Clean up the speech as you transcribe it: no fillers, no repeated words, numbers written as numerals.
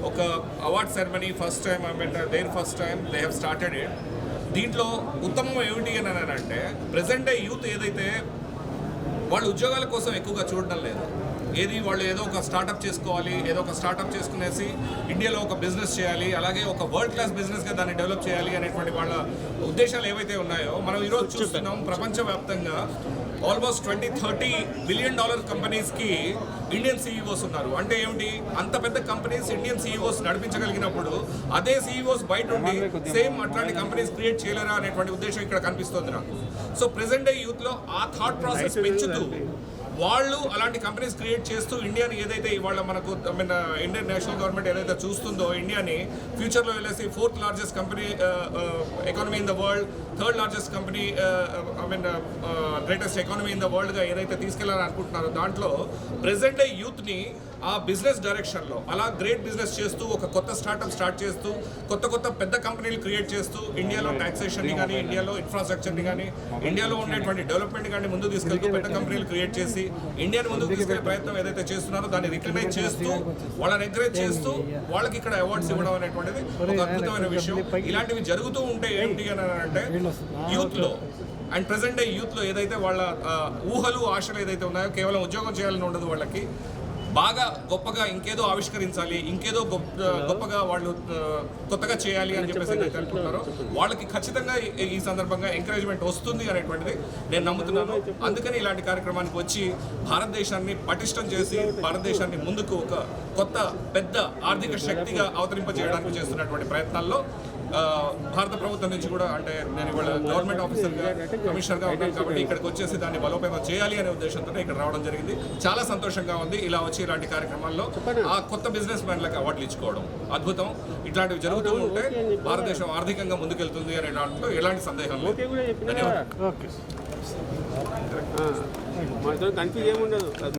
ఒక award ceremony first time there first time they have started it. దీంట్లో ఉత్తమం ఏమిటి అని అంటే ప్రెసెంట్ డే యూత్ ఏదైతే వాళ్ళు ఉద్యోగాల కోసం ఎక్కువగా చూడడం లేదు, వాళ్ళు ఏదో ఒక స్టార్టప్ చేసుకోవాలి, ఏదో ఒక స్టార్టప్ చేసుకునేసి ఇండియాలో ఒక బిజినెస్ చేయాలి, అలాగే ఒక వరల్డ్ క్లాస్ బిజినెస్గా దాన్ని డెవలప్ చేయాలి అనేటువంటి వాళ్ళ ఉద్దేశాలు ఏవైతే ఉన్నాయో మనం ఈరోజు చూస్తున్నాం. ప్రపంచవ్యాప్తంగా ఆల్మోస్ట్ 20-30 బిలియన్ డాలర్ కంపెనీస్కి ఇండియన్ సీఈఓస్ ఉన్నారు. అంటే ఏమిటి, అంత పెద్ద కంపెనీస్ ఇండియన్ సీఈఓస్ నడిపించగలిగినప్పుడు అదే సీఈఓస్ బయట ఉండి సేమ్ అట్లాంటి కంపెనీస్ క్రియేట్ చేయలేరా అనేటువంటి ఉద్దేశం ఇక్కడ కనిపిస్తుంది నాకు. సో ప్రెసెంట్ డే యూత్లో ఆ థాట్ ప్రాసెస్ పెంచుతూ వాళ్ళు అలాంటి కంపెనీస్ క్రియేట్ చేస్తూ ఇండియాని ఏదైతే ఇవాళ మనకు ఇండియన్ నేషనల్ గవర్నమెంట్ ఏదైతే చూస్తుందో ఇండియాని ఫ్యూచర్లో వెళ్ళేసి 4th largest company economy in the world, 3rd largest company greatest economy in the వరల్డ్గా ఏదైతే తీసుకెళ్లాలని అనుకుంటున్నారో దాంట్లో ప్రెసెంట్ డే యూత్ని ఆ బిజినెస్ డైరెక్షన్లో అలా గ్రేట్ బిజినెస్ చేస్తూ ఒక కొత్త స్టార్ట్అప్ స్టార్ట్ చేస్తూ కొత్త పెద్ద కంపెనీలు క్రియేట్ చేస్తూ ఇండియాలో టాక్సేషన్ని కానీ, ఇండియాలో ఇన్ఫ్రాస్ట్రక్చర్ని కానీ, ఇండియాలో ఉండేటువంటి డెవలప్మెంట్ కానీ ముందుకు తీసుకెళ్తూ పెద్ద కంపెనీలు క్రియేట్ చేసి ఇండియాని ముందుకు తీసుకెళ్లే ప్రయత్నం ఏదైతే చేస్తున్నారో దాన్ని రికగ్నైజ్ చేస్తూ వాళ్ళని ఎంకరేజ్ చేస్తూ వాళ్ళకి ఇక్కడ అవార్డ్స్ ఇవ్వడం అనేటువంటిది ఒక అద్భుతమైన విషయం. ఇలాంటివి జరుగుతూ ఉంటే ఏంటి అని అంటే యూత్లో అండ్ ప్రెసెంట్ డే యూత్లో ఏదైతే వాళ్ళ ఊహలు ఆశలు ఏదైతే ఉన్నాయో కేవలం ఉద్యోగం చేయాలని ఉండదు, వాళ్ళకి బాగా గొప్పగా ఇంకేదో ఆవిష్కరించాలి, ఇంకేదో గొప్పగా వాళ్ళు కొత్తగా చేయాలి అని చెప్పేసి ఏదైతే అనుకుంటున్నారో వాళ్ళకి ఖచ్చితంగా ఈ సందర్భంగా ఎంకరేజ్మెంట్ వస్తుంది అనేటువంటిది నేను నమ్ముతున్నాను. అందుకని ఇలాంటి కార్యక్రమానికి వచ్చి భారతదేశాన్ని పటిష్టం చేసి భారతదేశాన్ని ముందుకు ఒక కొత్త పెద్ద ఆర్థిక శక్తిగా అవతరింపజేయడానికి చేస్తున్నటువంటి ప్రయత్నాల్లో భారత ప్రభుత్వం నుంచి కూడా అంటే నేను ఇవాళ గవర్నమెంట్ ఆఫీసర్గా కమిషనర్గా ఉన్నాను కాబట్టి ఇక్కడికి వచ్చేసి దాన్ని బలోపేతం చేయాలి అనే ఉద్దేశంతో ఇక్కడ రావడం జరిగింది. చాలా సంతోషంగా ఉంది ఇలా వచ్చి ఇలాంటి కార్యక్రమాల్లో ఆ కొత్త బిజినెస్ మ్యాన్లకు అవార్డులు ఇచ్చుకోవడం అద్భుతం. ఇట్లాంటివి జరుగుతూ ఉంటే భారతదేశం ఆర్థికంగా ముందుకెళ్తుంది అనే దాంట్లో ఎలాంటి సందేహం లేదు. ధన్యవాదాలు.